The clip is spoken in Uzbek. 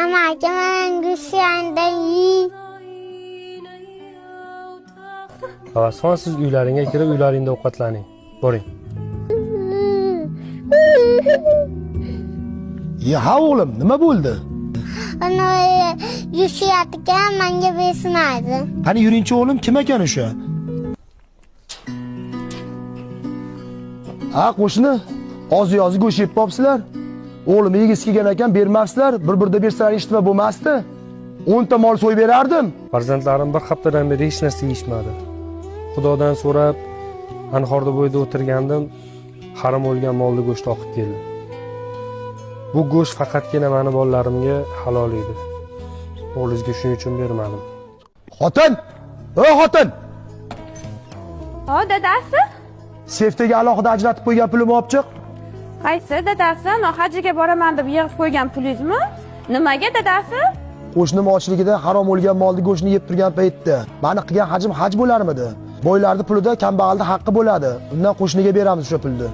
Amakim go'shtdan yeying. Son siz uylaringga kirib, uylaringda ovqatlaning. Boring. Ha o'g'lim, nima bo'ldi? Ana yushyaptikan, menga bersinadi. Qani yuringchi o'g'lim, kim ekan o'sha? Ha, qo'shni, ozi-yozi go'sht yeb qopsizlar. O'g'lim yegisi kelgan ekan, bermabsizlar. Bir-birda bersalar eshitma bo'lmasdi. 10 ta mol so'yib berardim. Farzandlarim bir haftadan beri hech narsa yeyishmadi. Xudodan so'rab, anhorda bo'yida o'tirgandim, harom o'lgan molni go'sht oqib keldi. Bu go'sht faqatgina meni bolalarimga halol edi. O'g'lingizga shuning uchun bermadim. Xotin! Xotin! Ha, dadasi? Seftaga alohida ajratib qo'ygan pulimni olib chiq. Qaysi dadasi? Hajga boraman deb yig'ib qo'ygan pulingizmi? Nimaga dadasi? Qo'shnim ochligida harom o'lgan molni go'shtni yeb turgan paytda meni qilgan hajim haj bo'larmidi? Boylarning pulida kambag'alning haqqi bo'ladi. Undan qo'shniga beramiz o'sha pulni.